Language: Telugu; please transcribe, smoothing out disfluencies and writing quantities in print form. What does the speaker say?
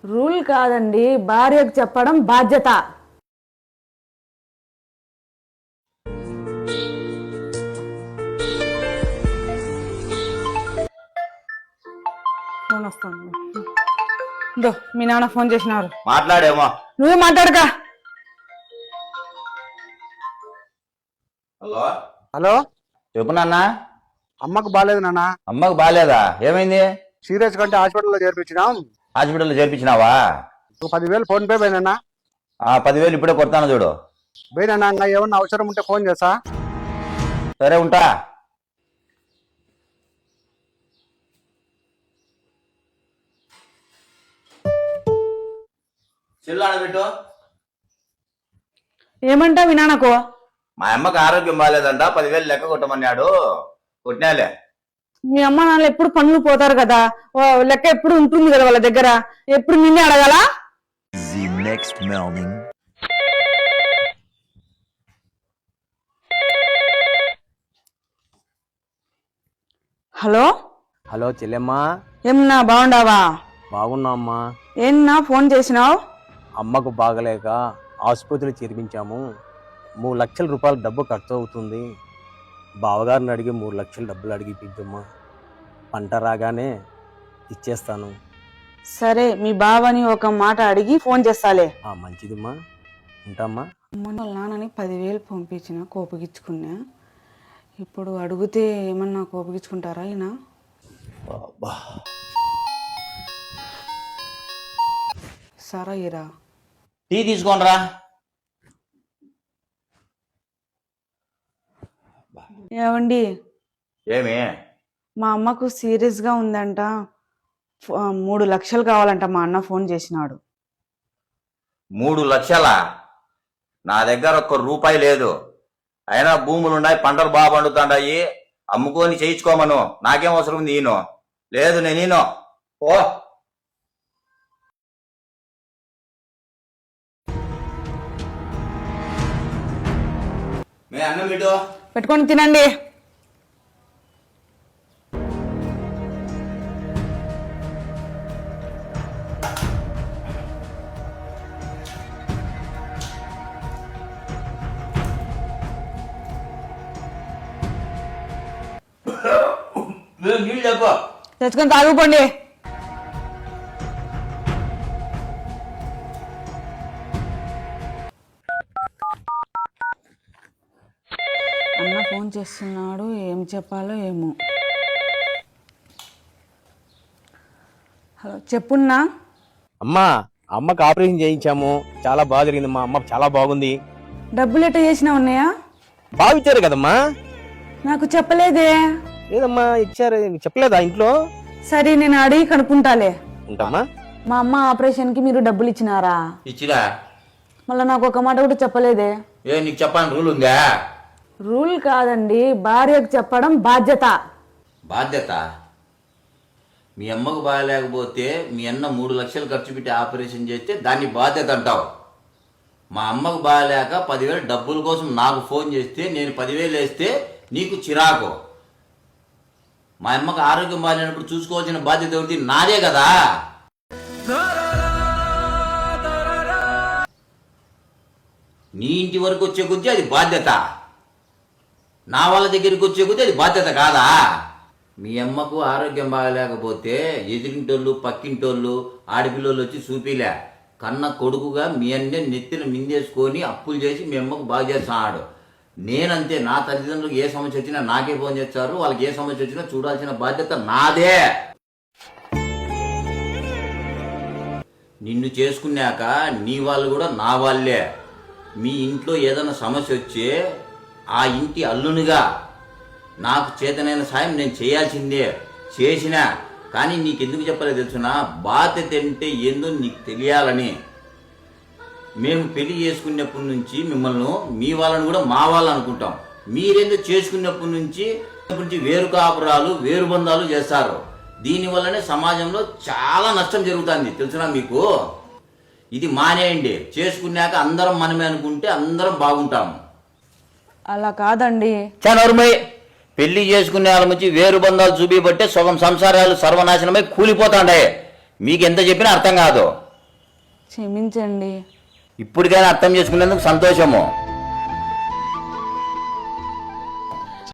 రూల్ కాదండి, భార్యకు చెప్పడం బాధ్యత. ఫోన్ వస్తాను. మీ నాన్న ఫోన్ చేసినారు, మాట్లాడేమో. నువ్వే మాట్లాడక. హలో హలో, చెప్పు నాన్న. అమ్మకు బాగాలేదు నాన్న. అమ్మకు బాగాలేదా? ఏమైంది? సీరియస్ కంటే హాస్పిటల్లో చేర్పించినాం. హాస్పిటల్లో చేర్పించినావా? 10,000 ఫోన్ పే పోయినా. 10,000 ఇప్పుడే కొడతాను చూడు. పోయినా, ఇంకా ఏమన్నా అవసరం ఉంటే ఫోన్ చేస్తా. సరే ఉంటా. చెల్లు పెట్టు. ఏమంటా మీ నాన్నకు? మా అమ్మకి ఆరోగ్యం బాగాలేదంట, 10,000 లెక్క కొట్టమన్నాడు. కొట్టినాలే. మీ అమ్మ నాన్న ఎప్పుడు పనులు పోతారు కదా, లెక్క ఎప్పుడు ఉంటుంది కదా వాళ్ళ దగ్గర, ఎప్పుడు నిన్నే అడగాల? హలో హలో చెల్లెమ్మా, ఏమన్నా బాగుండావా? బాగున్నా అమ్మా. ఏమన్నా ఫోన్ చేసినావు? అమ్మకు బాగలేక ఆసుపత్రి చేర్పించాము. 3 లక్షల రూపాయలు డబ్బు ఖర్చు అవుతుంది. బావగారిని అడిగి 3 లక్షల డబ్బులు అడిగిపించమ్మా. పంట రాగానే ఇచ్చేస్తాను. సరే, మీ బావని ఒక మాట అడిగి ఫోన్ చేస్తాలే. మంచిదిమ్మా, ఉంటామ్మా. మొన్న వాళ్ళ నాన్నని 10,000 పంపించిన, కోపగించుకున్నా. ఇప్పుడు అడిగితే ఏమన్నా కోపగించుకుంటారా ఈయన? సరా ఇరా, టీ తీసుకోనరా. ఏమండి, ఏమి? మా అమ్మకు సీరియస్ గా ఉందంట, 3 లక్షలు కావాలంట. మా అన్న ఫోన్ చేసినాడు. 3 లక్షలా? నా దగ్గర 1 రూపాయి లేదు. అయినా భూములున్నాయి, పంటలు బాగా పండుతాయి, అమ్ముకొని చేయించుకోమను. నాకేం అవసరం ఉంది? ఈయన లేదు, నేను ఈయన. ఓ మీ అన్నం ఇటు పెట్టుకొని తినండి. నీళ్ళు చెప్పు. తెచ్చుకొని తాగుకోండి. అన్న ఫోన్ చేస్తున్నాడు, ఏం చెప్పాలో ఏమో. హలో, చెప్పున్నా. అమ్మా, అమ్మకు ఆపరేషన్ చేయించాము. చాలా బాగా జరిగింది. మా అమ్మ చాలా బాగుంది. డబ్బులు ఎట్ట చేసినా ఉన్నాయా? బాగా ఇచ్చారు కదమ్మా. నాకు చెప్పలేదే. లేదమ్మా, ఇచ్చారు. నీకు చెప్పలేదా ఇంట్లో? సరే, నేను అడిగి కనుక్కుంటాలే. ఉంటామా. మా అమ్మ ఆపరేషన్ కి మీరు డబ్బులు ఇచ్చినారా? ఇచ్చిరా. మళ్ళీ నాకు ఒక మాట కూడా చెప్పలేదే. ఏ నీకు చెప్పాలని రూల్ ఉందా? రూల్ కాదండి, భార్యకు చెప్పడం బాధ్యత. బాధ్యత? మీ అమ్మకు బాగాలేకపోతే మీ అన్న 3 లక్షలు ఖర్చు పెట్టి ఆపరేషన్ చేస్తే దాన్ని బాధ్యత అంటావు. మా అమ్మకు బాగాలేక 10,000 డబ్బుల కోసం నాకు ఫోన్ చేస్తే నేను 10,000 వేస్తే నీకు చిరాకు. మా అమ్మకు ఆరోగ్యం బాగాలేనప్పుడు చూసుకోవాల్సిన బాధ్యత ఒకటి నాదే కదా. నీ ఇంటి వరకు వచ్చే కొద్దీ అది బాధ్యత, నా వాళ్ళ దగ్గరికి వచ్చే కొద్దీ అది బాధ్యత కాదా? మీ అమ్మకు ఆరోగ్యం బాగాలేకపోతే ఎదిరింటోళ్ళు, పక్కింటోళ్ళు, ఆడపిల్లలు వచ్చి చూపిలే. కన్న కొడుకుగా మీ అన్నే నెత్తిన మిందేసుకొని అప్పులు చేసి మీ అమ్మకు బాగా చేస్తున్నాడు. నేనంతే. నా తల్లిదండ్రులకు ఏ సమస్య వచ్చినా నాకే ఫోన్ చేస్తారు. వాళ్ళకి ఏ సమస్య వచ్చినా చూడాల్సిన బాధ్యత నాదే. నిన్ను చేసుకున్నాక నీ వాళ్ళు కూడా నా వాళ్ళే. మీ ఇంట్లో ఏదైనా సమస్య వచ్చే ఆ ఇంటి అల్లునిగా నాకు చేతనైన సాయం నేను చేయాల్సిందే. చేసినా. కానీ నీకెందుకు చెప్పలేదు తెలుసునా? బాధ్యత అంటే ఏందో నీకు తెలియాలని. మేము పెళ్లి చేసుకున్నప్పటి నుంచి మిమ్మల్ని మీ వాళ్ళని కూడా మా వాళ్ళు అనుకుంటాం. మీరేందో చేసుకున్నప్పటి నుంచి వేరు కాపురాలు, వేరు బంధాలు చేస్తారు. దీనివల్లనే సమాజంలో చాలా నష్టం జరుగుతుంది తెలుసునా మీకు. ఇది మానేయండి. చేసుకున్నాక అందరం మనమే అనుకుంటే అందరం బాగుంటాము. అలా కాదండి. చనరుమై పెళ్లి చేసుకునే వాళ్ళ నుంచి వేరు బంధాలు చూపిబట్టే సగం సంసారాలు సర్వనాశనమై కూలిపోతాండే. మీకు ఎంత చెప్పినా అర్థం కాదు. క్షమించండి. ఇప్పటికైనా అర్థం చేసుకునేందుకు సంతోషము.